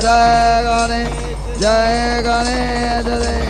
जय गणेश जय गणेश जय।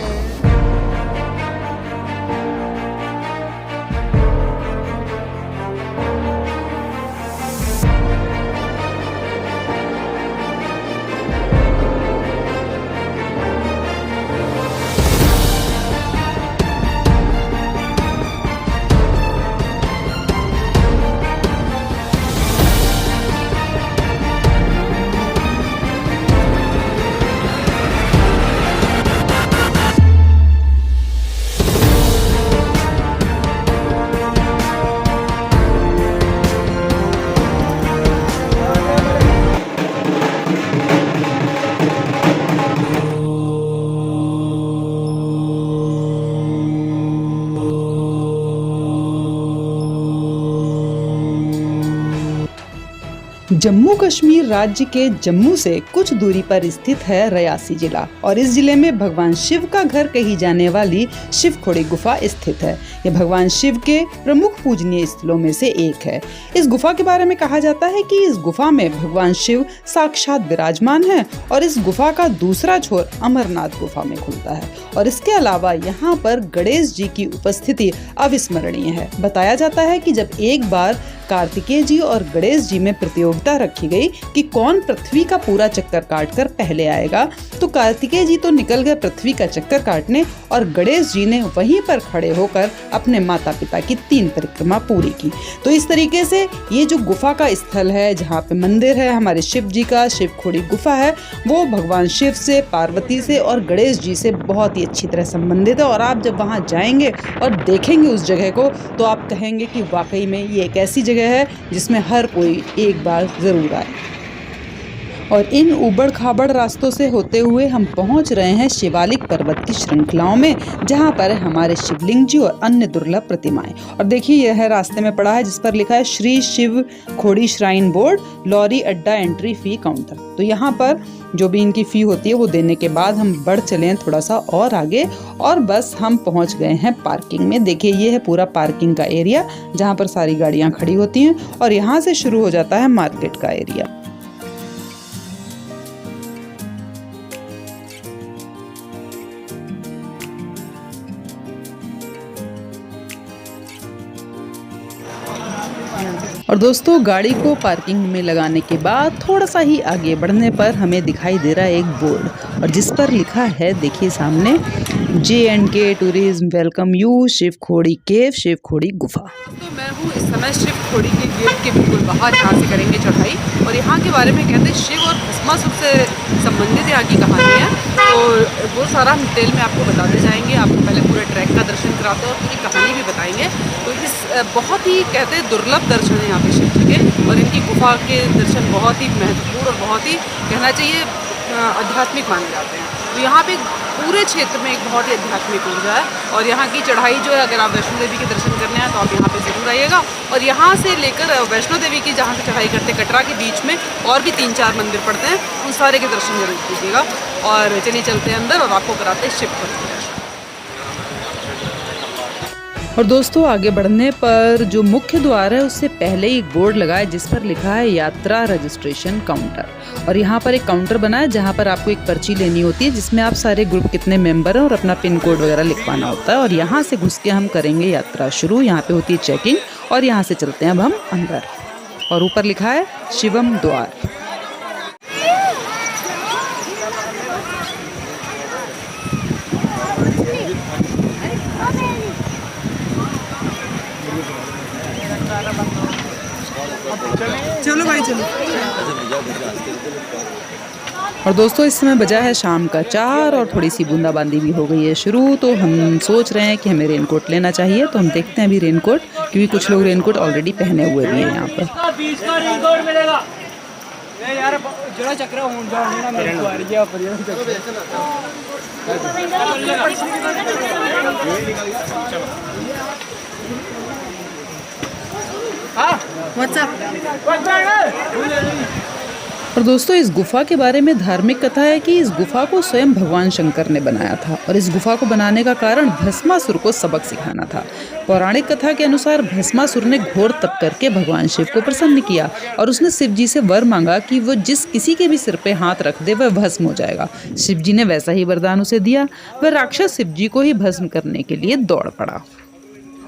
जम्मू कश्मीर राज्य के जम्मू से कुछ दूरी पर स्थित है रियासी जिला और इस जिले में भगवान शिव का घर कही जाने वाली शिव खोड़ी गुफा स्थित है। यह भगवान शिव के प्रमुख पूजनीय स्थलों में से एक है। इस गुफा के बारे में कहा जाता है कि इस गुफा में भगवान शिव साक्षात विराजमान है और इस गुफा का दूसरा छोर अमरनाथ गुफा में खुलता है और इसके अलावा यहाँ पर गणेश जी की उपस्थिति अविस्मरणीय है। बताया जाता है कि जब एक बार कार्तिकेय जी और गणेश जी में प्रतियोगिता रखी गई कि कौन पृथ्वी का पूरा चक्कर काटकर पहले आएगा, तो कार्तिकेय जी तो निकल गए पृथ्वी का चक्कर काटने और गणेश जी ने वहीं पर खड़े होकर अपने माता पिता की 3 परिक्रमा पूरी की। तो इस तरीके से ये जो गुफा का स्थल है, जहाँ पे मंदिर है हमारे शिव जी का, शिव खोड़ी गुफा है, वो भगवान शिव से, पार्वती से और गणेश जी से बहुत ही अच्छी तरह संबंधित है। और आप जब वहाँ जाएंगे और देखेंगे उस जगह को तो आप कहेंगे कि वाकई में ये एक ऐसी जगह है जिसमें हर कोई एक बार जरूर आए। और इन उबड़ खाबड़ रास्तों से होते हुए हम पहुंच रहे हैं शिवालिक पर्वत की श्रृंखलाओं में, जहां पर हमारे शिवलिंग जी और अन्य दुर्लभ प्रतिमाएं। और देखिए यह रास्ते में पड़ा है जिस पर लिखा है Shri Shiv Khori shrine board, lorry अड्डा एंट्री फी काउंटर। तो यहाँ पर जो भी इनकी फी होती है वो देने के बाद हम बढ़ चले हैं थोड़ा सा और आगे और बस हम पहुंच गए हैं पार्किंग में। देखिए ये है पूरा पार्किंग का एरिया जहाँ पर सारी गाड़ियाँ खड़ी होती हैं और यहाँ से शुरू हो जाता है मार्केट का एरिया। और दोस्तों गाड़ी को पार्किंग में लगाने के बाद थोड़ा सा ही आगे बढ़ने पर हमें दिखाई दे रहा है एक बोर्ड और जिस पर लिखा है, देखिए सामने, J&K tourism welcome you Shiv Khori केव, शिव खोड़ी गुफा। तो मैं हूँ इस समय शिव खोड़ी के गेट के बिल्कुल बाहर, यहाँ से करेंगे चढ़ाई और यहाँ के बारे में कहते हैं शिव और भस्मासुर से संबंधित यहाँ की कहानी है। तो वो सारा हम डिटेल में आपको बताते जाएंगे, आपको पहले पूरे ट्रैक का दर्शन कराते हैं और पूरी कहानी भी बताएंगे। तो इस बहुत ही कहते हैं दुर्लभ दर्शन है यहाँ पे शिव जी के और इनकी गुफा के दर्शन बहुत ही महत्वपूर्ण और बहुत ही कहना चाहिए आध्यात्मिक माने जाते हैं। तो यहाँ पे पूरे क्षेत्र में एक बहुत ही आध्यात्मिक ऊर्जा है और यहाँ की चढ़ाई जो है, अगर आप वैष्णो देवी के दर्शन करने हैं तो आप यहाँ पे ज़रूर आइएगा। और यहाँ से लेकर वैष्णो देवी की जहाँ से चढ़ाई करते कटरा के बीच में और भी 3-4 मंदिर पड़ते हैं, उन सारे के दर्शन जरूर कीजिएगा। और चलिए चलते हैं अंदर और आपको कराते हैं शिव खोड़ी। और दोस्तों आगे बढ़ने पर जो मुख्य द्वार है उससे पहले एक बोर्ड लगा है जिस पर लिखा है यात्रा रजिस्ट्रेशन काउंटर। और यहाँ पर एक काउंटर बना है जहाँ पर आपको एक पर्ची लेनी होती है जिसमें आप सारे ग्रुप कितने मेंबर हैं और अपना पिन कोड वगैरह लिखवाना होता है। और यहाँ से घुस के हम करेंगे यात्रा शुरू। यहाँ पे होती है चेकिंग और यहाँ से चलते हैं अब हम अंदर। और ऊपर लिखा है शिवम द्वार। चलो भाई चलो। और दोस्तों इस समय बजा है शाम का 4 और थोड़ी सी बूंदाबांदी भी हो गई है शुरू। तो हम सोच रहे हैं कि हमें रेनकोट लेना चाहिए, तो हम देखते हैं अभी रेनकोट, क्योंकि कुछ लोग रेनकोट ऑलरेडी पहने हुए भी हैं यहाँ पर। और दोस्तों इस गुफा के बारे में धार्मिक कथा है कि इस गुफा को स्वयं भगवान शंकर ने बनाया था और इस गुफा को बनाने का कारण भस्मासुर को सबक सिखाना था। पौराणिक कथा के अनुसार भस्मासुर ने घोर तप करके भगवान शिव को प्रसन्न किया और उसने शिव जी से वर मांगा कि वो जिस किसी के भी सिर पे हाथ रख दे वह भस्म हो जाएगा। शिव जी ने वैसा ही वरदान उसे दिया। वह राक्षस शिव जी को ही भस्म करने के लिए दौड़ पड़ा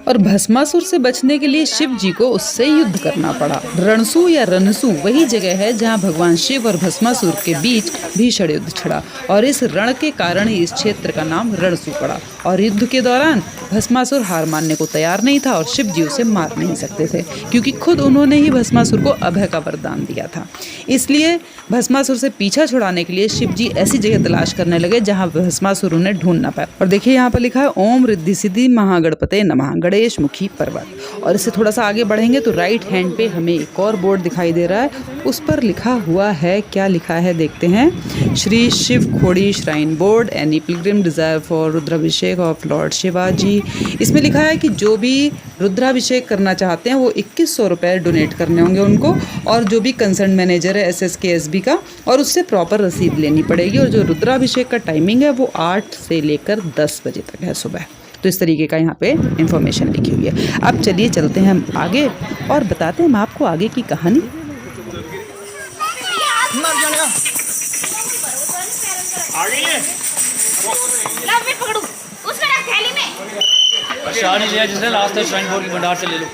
और भस्मासुर से बचने के लिए शिव जी को उससे युद्ध करना पड़ा। रणसु या रनसु वही जगह है जहां भगवान शिव और भस्मासुर के बीच भीषण युद्ध छिड़ा और इस रण के कारण ही इस क्षेत्र का नाम रणसु पड़ा। और युद्ध के दौरान भस्मासुर हार मानने को तैयार नहीं था और शिव जी उसे मार नहीं सकते थे क्योंकि खुद उन्होंने ही भस्मासुर को अभय का वरदान दिया था। इसलिए भस्मासुर से पीछा छुड़ाने के लिए शिव जी ऐसी जगह तलाश करने लगे जहां भस्मासुर उन्हें ढूंढ ना पाए। और देखिए यहाँ पर लिखा है ओम रिद्धि सिद्धि महागणपते नमः गणेश मुखी पर्वत। और इससे थोड़ा सा आगे बढ़ेंगे तो राइट हैंड पे हमें एक और बोर्ड दिखाई दे रहा है। उस पर लिखा हुआ है, क्या लिखा है देखते हैं। Shri Shiv Khori shrine board any Pilgrim desire for Rudrabhishek of Lord Shivaji. इसमें लिखा है कि जो भी रुद्राभिषेक करना चाहते हैं वो 2100 रुपये डोनेट करने होंगे उनको और जो भी कंसर्न मैनेजर है SSKSB का और उससे प्रॉपर रसीद लेनी पड़ेगी। और जो रुद्राभिषेक का टाइमिंग है वो 8 से लेकर 10 बजे तक है सुबह। तो इस तरीके का यहाँ पे इंफॉर्मेशन लिखी हुई है। अब चलिए चलते हैं हम आगे और बताते हैं हम आपको आगे की कहानी। नहीं लिया जिसने लास्ट श्राइन बोर्ड के भंडार से ले लो।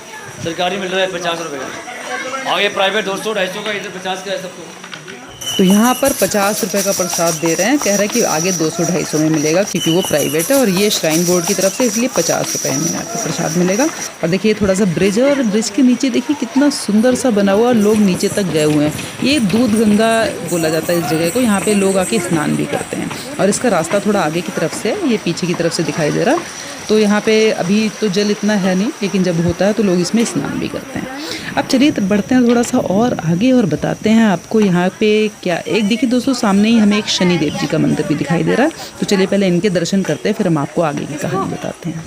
सरकारी मिल रहा है 50 रुपये का, आगे प्राइवेट 200 250 का, इधर 50 का है सबको। तो यहाँ पर 50 रुपये का प्रसाद दे रहे हैं, कह रहे हैं कि आगे 200-250 में मिलेगा क्योंकि वो प्राइवेट है और ये श्राइन बोर्ड की तरफ से, इसलिए 50 रुपये में आपको प्रसाद मिलेगा। और देखिए थोड़ा सा ब्रिज है और ब्रिज के नीचे देखिए कितना सुंदर सा बना हुआ, लोग नीचे तक गए हुए हैं। ये दूध गंगा बोला जाता है इस जगह को, यहाँ पे लोग आके स्नान भी करते हैं। और इसका रास्ता थोड़ा आगे की तरफ से है, ये पीछे की तरफ से दिखाई दे रहा। तो यहाँ पे अभी तो जल इतना है नहीं, लेकिन जब होता है तो लोग इसमें स्नान भी करते हैं। अब चलिए बढ़ते हैं थोड़ा सा और आगे और बताते हैं आपको यहाँ पे क्या। एक देखिए दोस्तों सामने ही हमें एक शनिदेव जी का मंदिर भी दिखाई दे रहा है। तो चलिए पहले इनके दर्शन करते हैं, फिर हम आपको आगे की कहानी बताते हैं।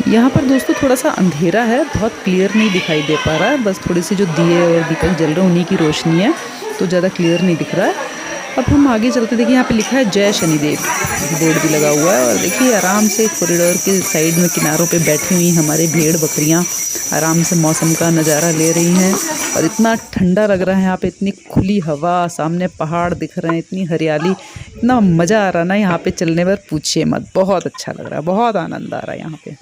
यहाँ पर दोस्तों थोड़ा सा अंधेरा है, बहुत क्लियर नहीं दिखाई दे पा रहा है, बस थोड़ी सी जो दिए और दीपक जल रहे हैं उन्हीं की रोशनी है, तो ज़्यादा क्लियर नहीं दिख रहा है। अब हम आगे चलते देखिए यहाँ पे लिखा है जय शनिदेव, बोर्ड भी लगा हुआ है। और देखिए आराम से कॉरिडोर के साइड में किनारों पे बैठी हुई हमारे भेड़ बकरियाँ आराम से मौसम का नज़ारा ले रही हैं। और इतना ठंडा लग रहा है यहाँ पे, इतनी खुली हवा, सामने पहाड़ दिख रहे हैं, इतनी हरियाली, इतना मज़ा आ रहा है ना यहाँ पे चलने पर, पूछिए मत। बहुत अच्छा लग रहा है, बहुत आनंद आ रहा है यहाँ पे।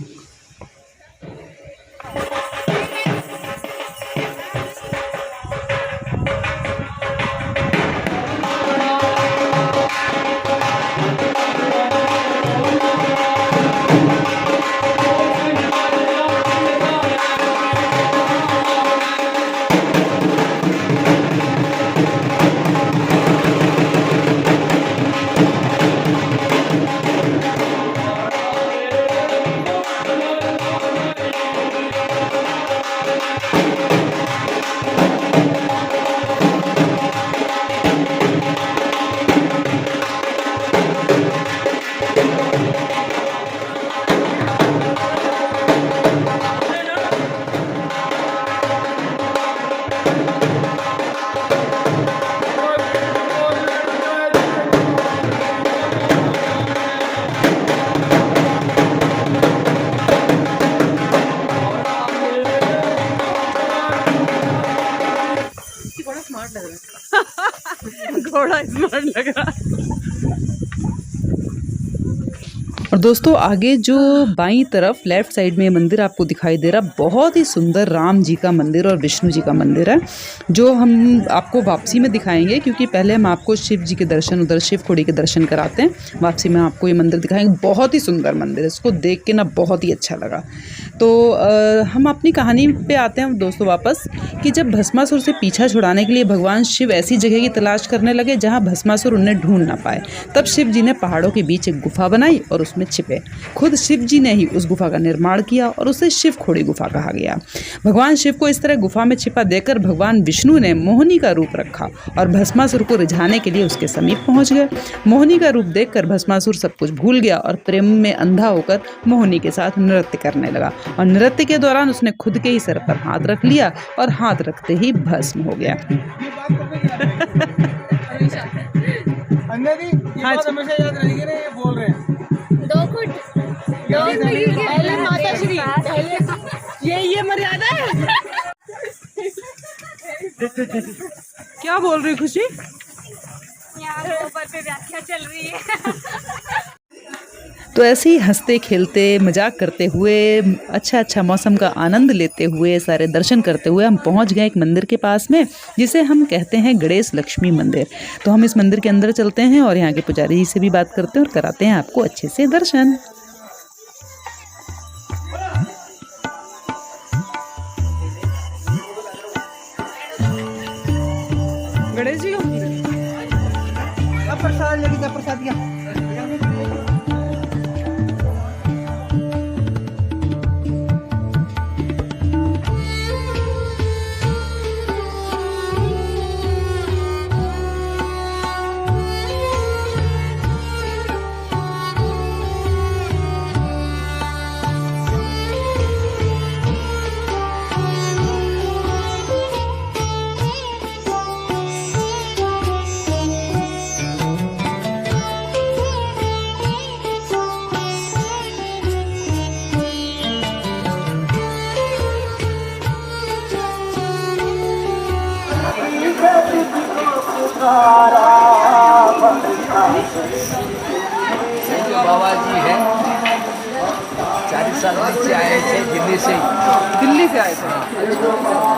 घोड़ा स्मार्ट लग रहा। और दोस्तों आगे जो बाईं तरफ लेफ्ट साइड में मंदिर आपको दिखाई दे रहा, बहुत ही सुंदर राम जी का मंदिर और विष्णु जी का मंदिर है, जो हम आपको वापसी में दिखाएंगे क्योंकि पहले हम आपको शिव जी के दर्शन, उधर शिव खोड़ी के दर्शन कराते हैं। वापसी में आपको ये मंदिर दिखाएंगे, बहुत ही सुंदर मंदिर है, इसको देख के ना बहुत ही अच्छा लगा। तो हम अपनी कहानी पे आते हैं दोस्तों वापस, कि जब भस्मासुर से पीछा छुड़ाने के लिए भगवान शिव ऐसी जगह की तलाश करने लगे जहाँ भस्मासुर उन्हें ढूंढ ना पाए, तब शिव जी ने पहाड़ों के बीच एक गुफा बनाई और उसमें छिपे। खुद शिव जी ने ही उस गुफा का निर्माण किया और उसे शिव खोड़ी गुफा कहा गया। भगवान शिव को इस तरह गुफा में छिपा देकर भगवान विष्णु ने मोहिनी का रूप रखा और भस्मासुर को रिझाने के लिए उसके समीप पहुंच गए। मोहिनी का रूप देखकर भस्मासुर सब कुछ भूल गया और प्रेम में अंधा होकर मोहिनी के साथ नृत्य करने लगा और नृत्य के दौरान उसने खुद के ही सर पर हाथ रख लिया और हाथ रखते ही भस्म हो गया। हाँ, हमेशा याद रहेगी ना, ये बोल रहे हैं 2 फुट पहले माता श्री, पहले ये मर्यादा है। क्या बोल रही खुशी? यहाँ गोबर पे व्याख्या चल रही है। तो ऐसे ही हंसते खेलते मजाक करते हुए अच्छा मौसम का आनंद लेते हुए सारे दर्शन करते हुए हम पहुंच गए एक मंदिर के पास में, जिसे हम कहते हैं गणेश लक्ष्मी मंदिर। तो हम इस मंदिर के अंदर चलते हैं और यहाँ के पुजारी जी से भी बात करते हैं और कराते हैं आपको अच्छे से दर्शन। गणेश जी प्रसाद लगेगा, प्रसाद क्या बाबा जी है, 40 साल नीचे आए थे दिल्ली से आए थे।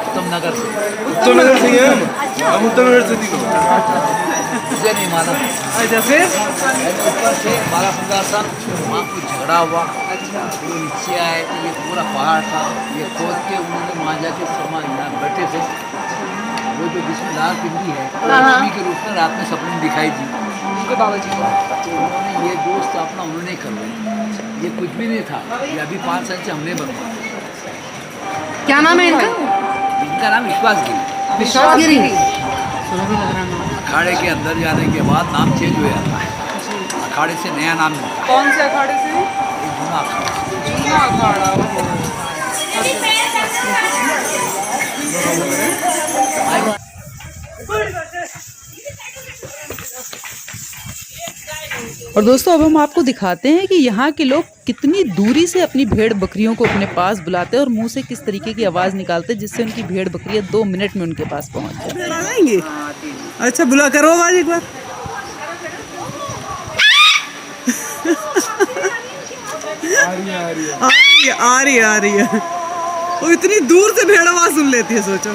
उत्तम नगर से। उत्तम नगर से हैं हम, उत्तम नगर से मुझे नहीं मालूम। अच्छा, फिर ऊपर से हमारा सिंहासन, वहाँ कुछ झगड़ा हुआ, वो नीचे आए, ये पूरा पहाड़ था, ये खोद के उन्होंने वहाँ जाके समा यहाँ बैठे थे। वो जो जिसमें लाल पिंडी है, लक्ष्मी के रूप में रात में सपने दिखाई दी उनके बाबा जी को। तो उन्होंने ये दोस्त अपना उन्होंने करवाया, ये कुछ भी नहीं था, ये अभी 5 साल से हमने बनवाया। क्या नाम है इनका? इनका नाम विश्वासगिरी। विश्वासगिरी। अखाड़े के अंदर जाने के बाद नाम चेंज हो जाता है, अखाड़े से नया नाम मिलता है। कौन से अखाड़े से? ये जूना अखाड़ा। जूना अखाड़ा। और दोस्तों अब हम आपको दिखाते हैं कि यहाँ के लोग कितनी दूरी से अपनी भेड़ बकरियों को अपने पास बुलाते हैं और मुंह से किस तरीके की आवाज़ निकालते हैं जिससे उनकी भेड़ बकरियाँ 2 मिनट में उनके पास पहुँच जाएंगी। अच्छा, बुला करो आवाज एक बार। आ रही है। वो इतनी दूर से भेड़ आवाज सुन लेती है, सोचो।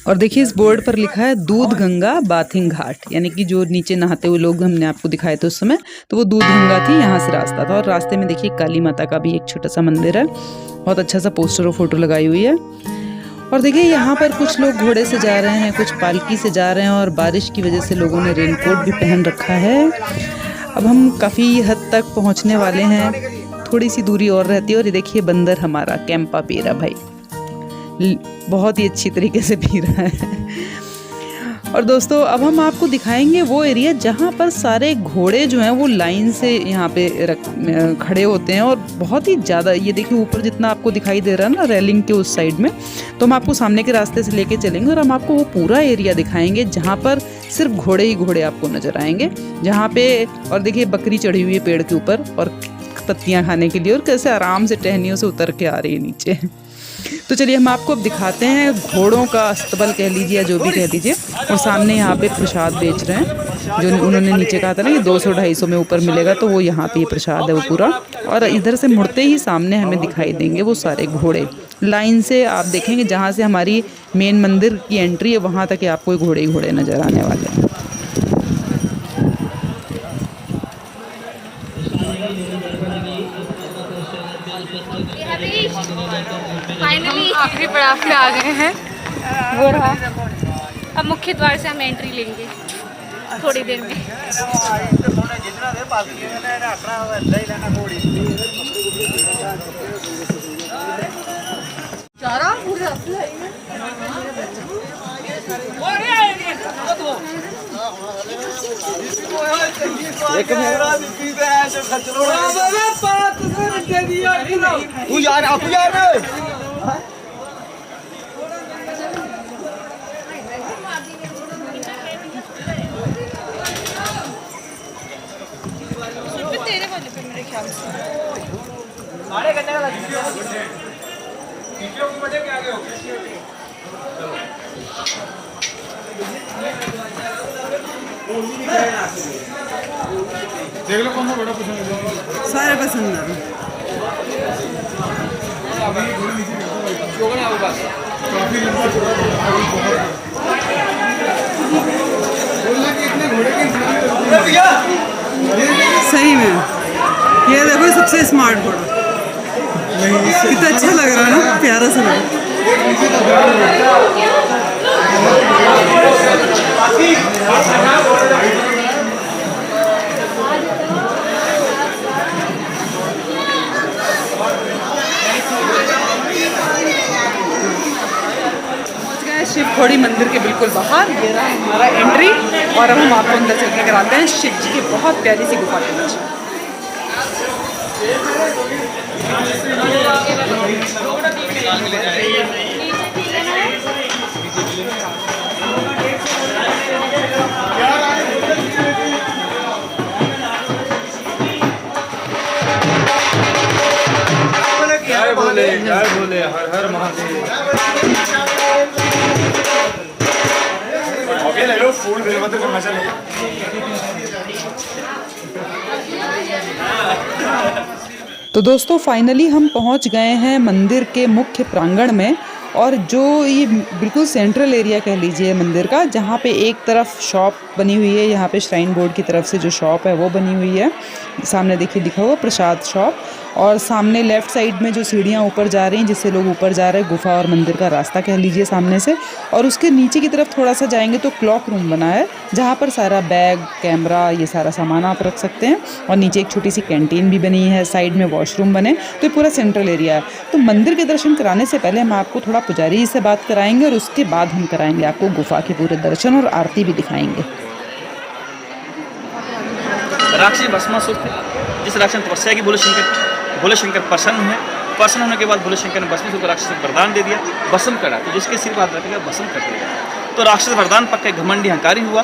और देखिए इस बोर्ड पर लिखा है दूध गंगा बाथिंग घाट, यानी कि जो नीचे नहाते हुए लोग हमने आपको दिखाए थे उस समय, तो वो दूध गंगा थी, यहाँ से रास्ता था। और रास्ते में देखिए काली माता का भी एक छोटा सा मंदिर है, बहुत अच्छा सा पोस्टर और फोटो लगाई हुई है। और देखिए यहाँ पर कुछ लोग घोड़े से जा रहे हैं, कुछ पालकी से जा रहे हैं और बारिश की वजह से लोगों ने रेनकोट भी पहन रखा है। अब हम काफ़ी हद तक पहुँचने वाले हैं, थोड़ी सी दूरी और रहती है। और ये देखिए बंदर हमारा कैंपा पी रहा भाई, बहुत ही अच्छी तरीके से पी रहा है। और दोस्तों अब हम आपको दिखाएंगे वो एरिया जहाँ पर सारे घोड़े जो हैं वो लाइन से यहाँ पे खड़े होते हैं और बहुत ही ज़्यादा, ये देखिए ऊपर जितना आपको दिखाई दे रहा है ना रेलिंग के उस साइड में, तो हम आपको सामने के रास्ते से लेके चलेंगे और हम आपको वो पूरा एरिया दिखाएंगे जहाँ पर सिर्फ घोड़े ही घोड़े आपको नज़र आएंगे, जहाँ पे और देखिए बकरी चढ़ी हुई है पेड़ के ऊपर और पत्तियाँ खाने के लिए और कैसे आराम से टहनियों से उतर के आ रही है नीचे। तो चलिए हम आपको अब दिखाते हैं घोड़ों का अस्तबल कह लीजिए या जो भी कह दीजिए। और सामने यहाँ पे प्रसाद बेच रहे हैं, जो उन्होंने नीचे कहा था ना कि 200-250 में ऊपर मिलेगा, तो वो यहाँ पे प्रसाद है वो पूरा। और इधर से मुड़ते ही सामने हमें दिखाई देंगे वो सारे घोड़े लाइन से, आप देखेंगे जहाँ से हमारी मेन मंदिर की एंट्री है वहाँ तक आपको घोड़े ही घोड़े नज़र आने वाले हैं। फाइनली आखिरी पड़ाव पे आ गए हैं, वो रहा। अब मुख्य द्वार से हम एंट्री लेंगे थोड़ी देर में। देख लो कौन सा बड़ा पसंद है। सारे पसंद है। काफी लंबा चौड़ा बोलना कि इतने घोड़े के सही में ये देखो सबसे स्मार्ट घोड़ा, कितना अच्छा लग रहा है ना, प्यारा सा लग रहा है। शिव खोड़ी मंदिर के बिल्कुल बाहर, ये रहा हमारा एंट्री, और अब हम आपको अंदर चल के कराते हैं शिव जी की बहुत प्यारी सी गुफा के नीचे। जय बोले हर हर महादेव। ले लो फूल बेलपत्र का मजा लो। तो दोस्तों फाइनली हम पहुंच गए हैं मंदिर के मुख्य प्रांगण में, और जो ये बिल्कुल सेंट्रल एरिया कह लीजिए मंदिर का, जहाँ पे एक तरफ शॉप बनी हुई है, यहाँ पे श्राइन बोर्ड की तरफ से जो शॉप है वो बनी हुई है, सामने देखिए लिखा हुआ प्रसाद शॉप, और सामने लेफ़्ट साइड में जो सीढ़ियाँ ऊपर जा रही हैं जिससे लोग ऊपर जा रहे हैं, गुफा और मंदिर का रास्ता कह लीजिए सामने से, और उसके नीचे की तरफ थोड़ा सा जाएंगे तो क्लॉक रूम बना है जहाँ पर सारा बैग कैमरा ये सारा सामान आप रख सकते हैं, और नीचे एक छोटी सी कैंटीन भी बनी है, साइड में वॉशरूम बने, तो ये पूरा सेंट्रल एरिया है। तो मंदिर के दर्शन कराने से पहले हम आपको थोड़ा पुजारी जी से बात कराएंगे, और उसके बाद हम कराएंगे आपको गुफा के पूरे दर्शन और आरती भी दिखाएंगे। राक्षसी भस्मासुर थे, जिस राक्षस ने तपस्या की भोले शंकर प्रसन्न हुए। प्रसन्न होने के बाद भोले शंकर ने भस्मासुर को राक्षस को वरदान दे दिया, भस्म करा, तो जिसके सिर पर हाथ रखेगा भस्म कर देगा। तो राक्षस वरदान पक्का घमंडी हंकारी हुआ,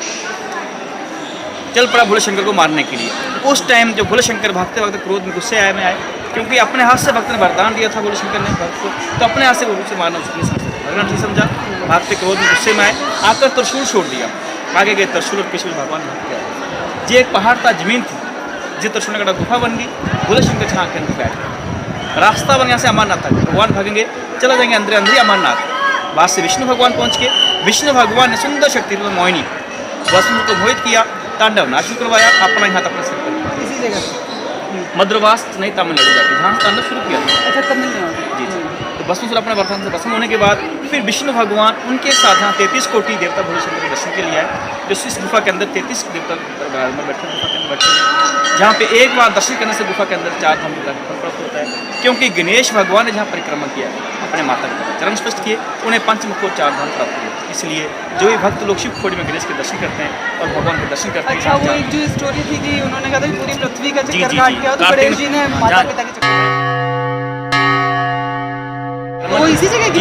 चल पड़ा भोले शंकर को मारने के लिए। उस टाइम जो भोले शंकर भागते वक्त क्रोध में गुस्से आए में आए, क्योंकि अपने हाथ से भक्त ने वरदान दिया था भोले शंकर ने भक्त को, तो अपने हाथ से वो से मारना उसने भगवान ठीक समझा, भागते क्रोध में गुस्से में आए, आकर त्रिशूल छोड़ दिया, आगे गए त्रिशूल और त्रिशूल भगवान भाग गया। जो एक पहाड़ था, जमीन थी, जिस त्रिशूल ने गुफा बन गई, भोले शंकर जहाँ के अंदर बैठ गए। रास्ता बन यहाँ से अमरनाथ तक, भगवान भागेंगे चला जाएंगे अंदर अंदर अमरनाथ। बाद से विष्णु भगवान पहुँच के विष्णु भगवान ने सुंदर शक्ति मोहिनी वसुंधरा को मोहित किया, तांडव नाच करवाया, अपना हाथ अपने सिर पर इसी जगह मद्रवास नहीं तमिलनाडु जाके जहाँ तांडव शुरू किया था। अच्छा तमिलनाडु जी जी। तो भस्मासुर अपने वरदान से भस्म होने के बाद फिर विष्णु भगवान उनके साथ यहाँ 33 कोटि देवता भोले शंकर के दर्शन के लिए आए, जो इस गुफा के अंदर 33 देवता में बैठे गुफा के अंदर बैठे, जहाँ पे एक बार दर्शन करने से गुफा के अंदर 4 धाम का फल प्राप्त होता है। क्योंकि गणेश भगवान ने जहाँ परिक्रमा किया अपने माता के चरण स्पष्ट किए, उन्हें पंचमुख को 4 धाम प्राप्त हुए। इसलिए जो भी भक्त लोग शिव खोड़ी में गणेश के दर्शन करते हैं और भगवान के दर्शन करते हैं। अच्छा, वो एक जो स्टोरी थी कि उन्होंने कहा था कि पूरी पृथ्वी का चक्कर काट किया, तो गणेश जी ने माता पिता के चक्कर, वो इसी जगह की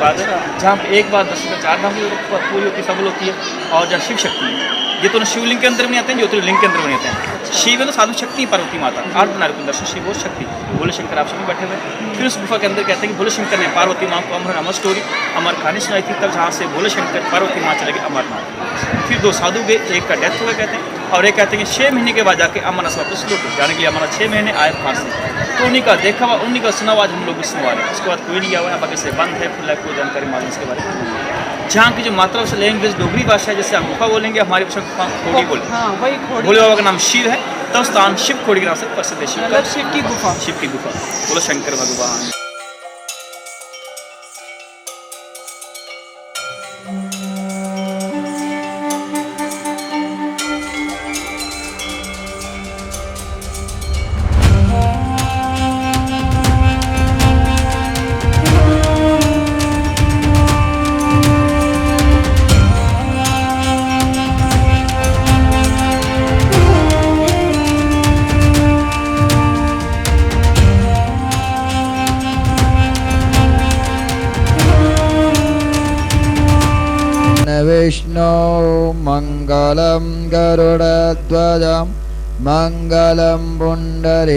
बात है जहाँ पे एक बार दर्शन का 4 धाम की पूरी होती है, सफल होती है। और जहाँ शिव शक्ति है, ये तो शिवलिंग के अंदर बने आते हैं, ज्योतिर्लिंग के अंदर बने आते हैं। शिव है तो साधु शक्ति, पार्वती माता, अर्धनारीकुल दर्शन शिव और शक्ति, भोले शंकर आप में बैठे हुए। फिर उस गुफा के अंदर कहते हैं कि भोले शंकर ने पार्वती माँ को अमर स्टोरी अमर कहानी सुनाई थी, तब जहाँ से भोले शंकर पार्वती माँ चले गए अमरनाथ। फिर 2 साधु गए, एक का डेथ हो गया कहते हैं, और एक कहते हैं कि 6 महीने के बाद जाके अमरनाथ वापस लौट जाने के लिए अमरनाथ 6 महीने आए फांसी। तो उन्हीं का देखा हुआ, उन्हीं का सुना हुआ आज हम लोग भी सुनवा रहे हैं। उसके बाद कोई नहीं गया हुआ, बाकी से बंद है, फिर कोई जानकारी मालूम इसके बारे में। जहाँ की जो मातृभाषा लैंग्वेज डोगरी भाषा है, जैसे हम गुफा बोलेंगे, हमारी भाषा खोड़ी बोले, हाँ वही खोड़ी, भोले बाबा का नाम शिव है, तब स्थान शिव खोड़ी के नाम से प्रसिद्ध है। शिव की गुफा, शिव की गुफा, बोलो शंकर भगवान। विष्णु मङ्गलं गरुडध्वजं मङ्गलं पुण्डरीकाक्षं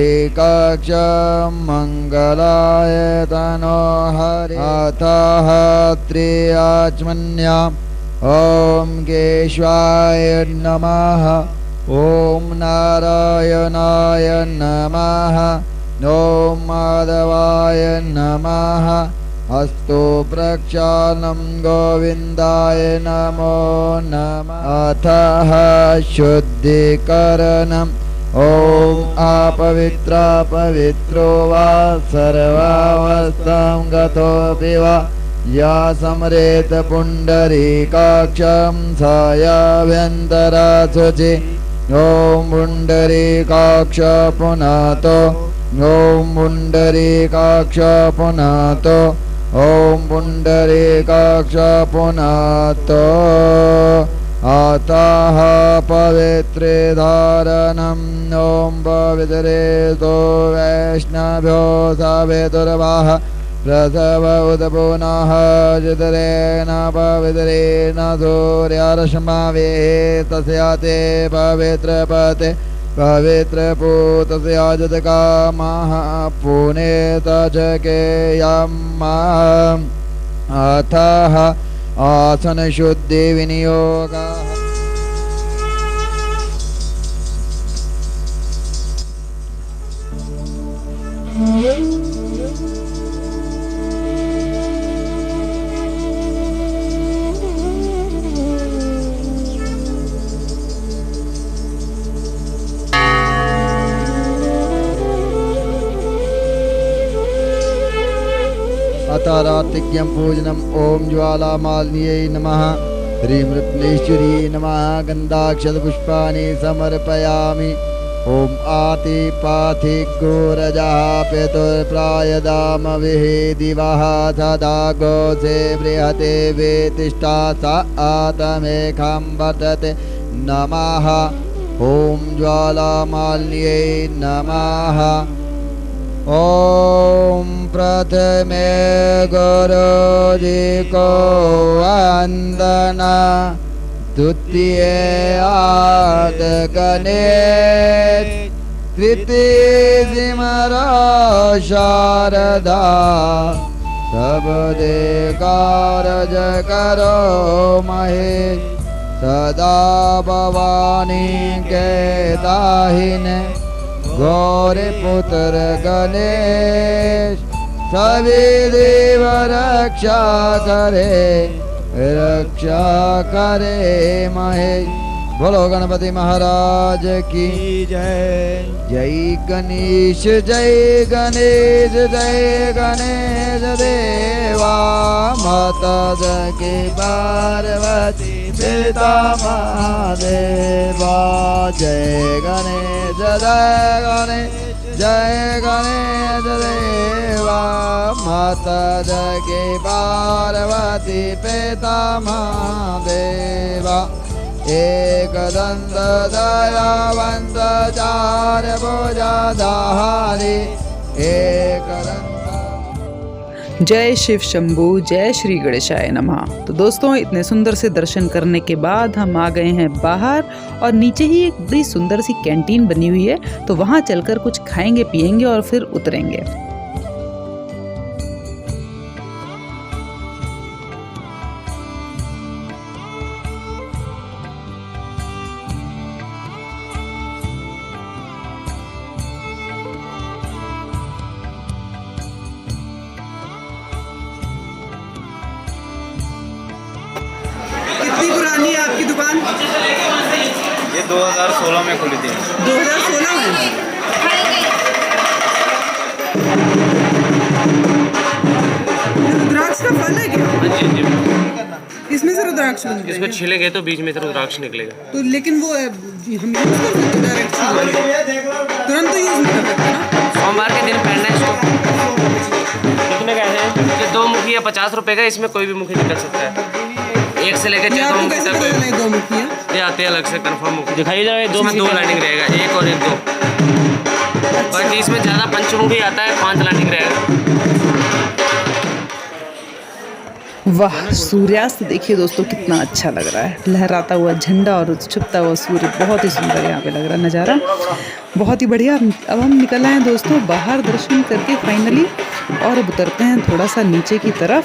मङ्गलाय तनोहरि अथः त्र्यच्मन्याम् ॐ केशवाय नमः ॐ नारायणाय नमः ॐ माधवाय नमः अस्तु प्रक्षालनं गोविन्दाय नमो नमः अथः शुद्धिकरणम् ॐ अपवित्रा पवित्रो वा सर्वावस्थां गतोऽपि वा या समरेत पुण्डरीकाक्षं सायाभ्यन्तरा शुचि ॐ पुण्डरीकाक्ष पुनातो ॐ पुण्डरीकाक्ष पुनातो ॐ पुण्डरीकाक्ष पुनातो अतः पवित्रे धारणं ॐ पवित्रेतो वैष्णव्यो सवितुर्वाह प्रसव उदपुनः जितरेण पवित्रेण सूर्यरश्मावे तस्याते पवित्रपते पवित्रपूतस्याजतकामः पुनेत जकेयम् अथः आसनशुद्धिविनियोगः अतारातिज्ञं पूजनम् ॐ ज्वालामालिन्यै नमः ह्रीं रत्नेश्वर्यै नमः गन्धाक्षतपुष्पाणि समर्पयामि ॐ आतिपाथि गोरजः पितुर्प्रायदामविः दिवः सदा गोसे बृहते वेतिष्ठा स आतमेखं वर्तते नमः ॐ ज्वालामालिन्यै नमः ॐ प्रथमे गुरुजी को वन्दना द्वितीये आद गणेश तृतीय सिमरा शारदा सबदे कारज करो महेश सदा भवानी के दाहिने गौरी पुत्र गणेश सभी देव रक्षा करे महेश। बोलो गणपति महाराज की जय। जय गणेश जय गणेश जय गणेश देवा माता जगती पार्वती पिता महादेवा। जय गणेश जय गणेश देवा माता जगती पार्वती पिता महादेवा। एकदंत दयावंत चार भुजाधारी एकदंत। जय शिव शंभू, जय श्री गणेशाय नमः। तो दोस्तों, इतने सुंदर से दर्शन करने के बाद हम आ गए हैं बाहर और नीचे ही एक बड़ी सुंदर सी कैंटीन बनी हुई है, तो वहाँ चलकर कुछ खाएंगे पिएंगे और फिर उतरेंगे। कितनी पुरानी है आपकी दुकान? ये 2016 में खुली थी। 2016 में? रुद्राक्ष का फल है क्या? जी जी। इसमें से रुद्राक्ष बनते हैं? इसको छिलेंगे तो बीच में से रुद्राक्ष निकलेगा। तो लेकिन वो हम यूज कर सकते डायरेक्ट तुरंत तो यूज नहीं कर सकते ना? सोमवार के दिन पहनना है इसको। कितने का है? ये 2 मुखी है 50 रुपए का, इसमें कोई भी मुखी निकल सकता है। 1 से लेकर 4 मुखी तक। 2 मुखी है? ये आते हैं अलग से कंफर्म मुखी दिखाई जाए। 2 में 2 लाइनिंग रहेगा, 1 और 1 2। बाकी इसमें ज़्यादा पंचमुखी आता है, 5 लाइनिंग रहेगा। वाह, सूर्यास्त देखिए दोस्तों कितना अच्छा लग रहा है। लहराता हुआ झंडा और छुपता हुआ सूर्य, बहुत ही सुंदर यहाँ पे लग रहा है नज़ारा, बहुत ही बढ़िया। अब हम निकल आए हैं दोस्तों बाहर दर्शन करके फाइनली, और अब उतरते हैं थोड़ा सा नीचे की तरफ,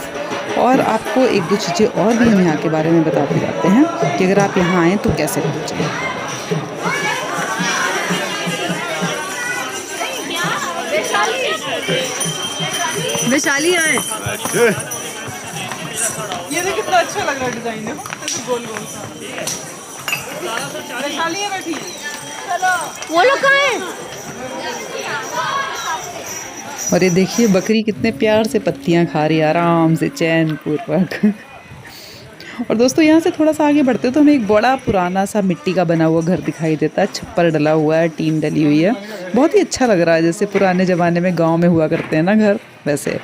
और आपको एक दो चीज़ें और भी हम यहाँ के बारे में बताते जाते हैं कि अगर आप यहाँ आएँ तो कैसे पहुँचें। वैशाली आए। ये देखिए कितना अच्छा लग रहा है डिजाइन, देखो ऐसे गोल गोल सा। वैशाली है बैठी है। वो लोग कहाँ हैं? और ये देखिए बकरी कितने प्यार से पत्तियाँ खा रही है, आराम से चैन पूर्वक। और दोस्तों यहाँ से थोड़ा सा आगे बढ़ते तो हमें एक बड़ा पुराना सा मिट्टी का बना हुआ घर दिखाई देता है, छप्पर डला हुआ है, टीन डली हुई है, बहुत ही अच्छा लग रहा है, जैसे पुराने ज़माने में गांव में हुआ करते हैं ना घर, वैसे।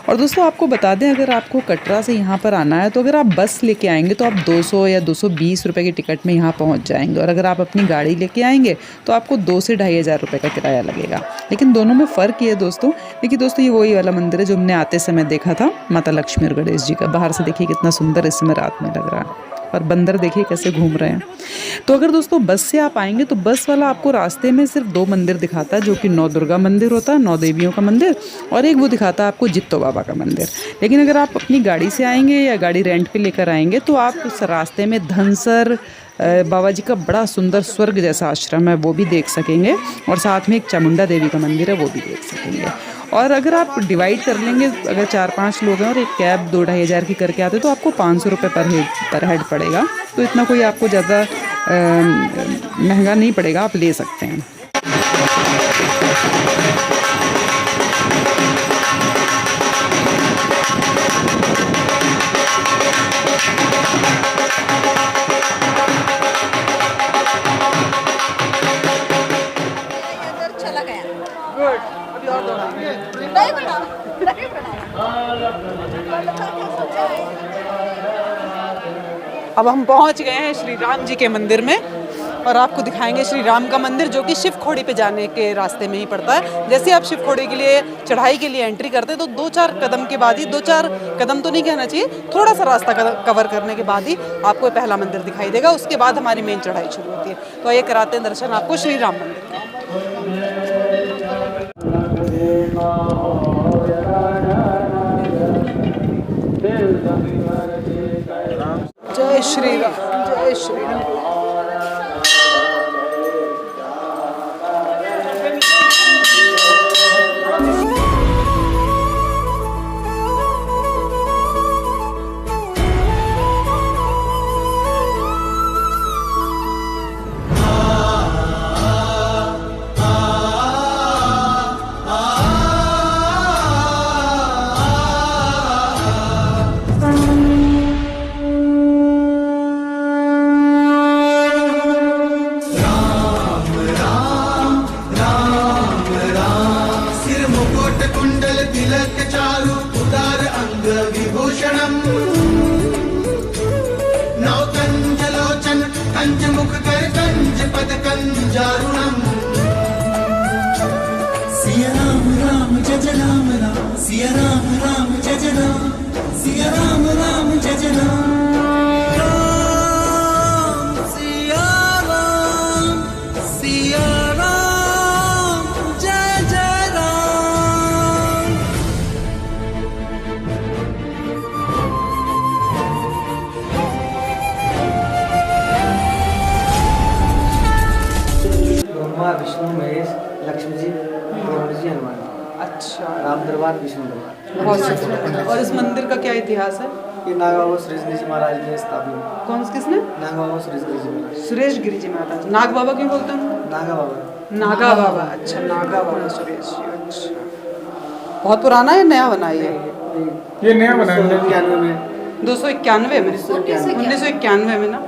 और दोस्तों आपको बता दें, अगर आपको कटरा से यहाँ पर आना है तो अगर आप बस लेके आएंगे तो आप 200 या 220 रुपये की टिकट में यहाँ पहुँच जाएंगे, और अगर आप अपनी गाड़ी लेके आएंगे तो आपको 2 से 2,500 रुपये का किराया लगेगा। लेकिन दोनों में फ़र्क ये है दोस्तों, देखिए दोस्तों ये वही वाला मंदिर है जो हमने आते समय देखा था, माता लक्ष्मी और गणेश जी का। बाहर से देखिए कितना सुंदर इस समय रात में लग रहा है, और बंदर देखिए कैसे घूम रहे हैं। तो अगर दोस्तों बस से आप आएंगे तो बस वाला आपको रास्ते में सिर्फ 2 मंदिर दिखाता है, जो कि 9 दुर्गा मंदिर होता है, 9 देवियों का मंदिर, और एक वो दिखाता है आपको जित्तो बाबा का मंदिर। लेकिन अगर आप अपनी गाड़ी से आएंगे या गाड़ी रेंट पे लेकर आएंगे तो आप उस रास्ते में धनसर बाबा जी का बड़ा सुंदर स्वर्ग जैसा आश्रम है वो भी देख सकेंगे, और साथ में एक चामुंडा देवी का मंदिर है वो भी देख सकेंगे। और अगर आप डिवाइड कर लेंगे, अगर 4-5 लोग हैं और एक कैब 2-2,500 की करके आते तो आपको 500 रुपये पर हेड पड़ेगा। तो इतना कोई आपको ज़्यादा महंगा नहीं पड़ेगा, आप ले सकते हैं। अब हम पहुंच गए हैं श्री राम जी के मंदिर में, और आपको दिखाएंगे श्री राम का मंदिर, जो कि शिव खोड़ी पे जाने के रास्ते में ही पड़ता है। जैसे आप शिव खोड़ी के लिए चढ़ाई के लिए एंट्री करते हैं तो 2-4 कदम के बाद ही, 2-4 कदम तो नहीं कहना चाहिए, थोड़ा सा रास्ता कवर करने के बाद ही आपको पहला मंदिर दिखाई देगा। उसके बाद हमारी मेन चढ़ाई शुरू होती है। तो ये कराते हैं दर्शन आपको श्री राम मंदिर के। जय श्री राम, जय श्री राम। विष्णु महेश लक्ष्मी जी गणेश जी हनुमान। अच्छा, राम दरबार विष्णु दरबार। बहुत अच्छा। और इस मंदिर का क्या इतिहास है? ये नागा बाबा सुरेश गिरी जी महाराज ने स्थापना। कौन किसने? नागा बाबा सुरेश गिरी जी महाराज। सुरेश गिरी जी महाराज। नाग बाबा क्यों बोलते हैं? नागा बाबा। नागा बाबा, अच्छा नागा बाबा सुरेश जी। अच्छा, बहुत पुराना है, नया बना है ये नया बना है 291 में। 291 में, 1991 में ना।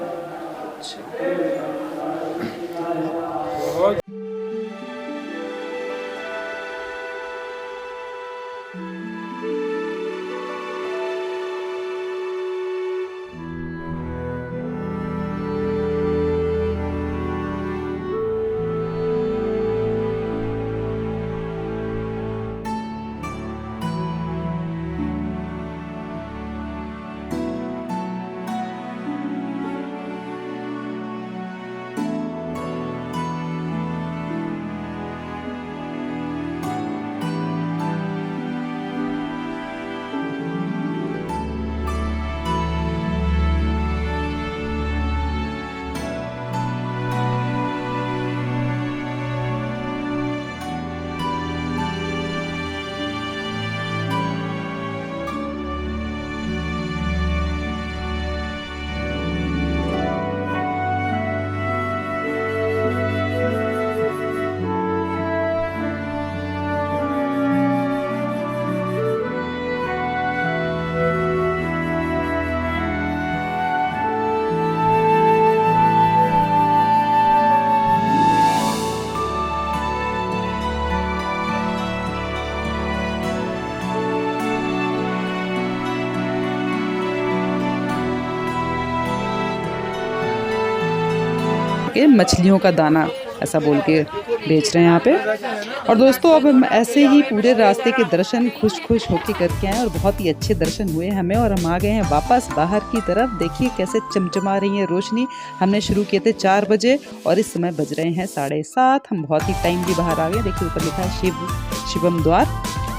के मछलियों का दाना ऐसा बोल के बेच रहे हैं यहाँ पे। और दोस्तों अब हम ऐसे ही पूरे रास्ते के दर्शन खुश खुश होके करके आए और बहुत ही अच्छे दर्शन हुए हमें, और हम आ गए हैं वापस बाहर की तरफ। देखिए कैसे चमचमा रही है रोशनी। हमने शुरू किए थे 4 बजे और इस समय बज रहे हैं 7:30। हम बहुत ही टाइमली बाहर आ गए। देखिए ऊपर लिखा है शिवम द्वार,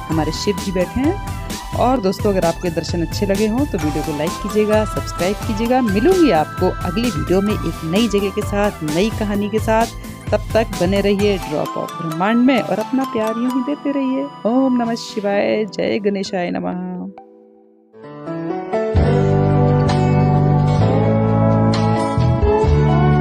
हमारे शिव जी बैठे हैं। और दोस्तों अगर आपके दर्शन अच्छे लगे हों तो वीडियो को लाइक कीजिएगा, सब्सक्राइब कीजिएगा। मिलूंगी आपको अगली वीडियो में एक नई जगह के साथ, नई कहानी के साथ। तब तक बने रहिए ड्रॉप ऑफ ब्रह्मांड में और अपना प्यार यूं ही देते रहिए। ओम नमः शिवाय, जय गणेशाय नमः।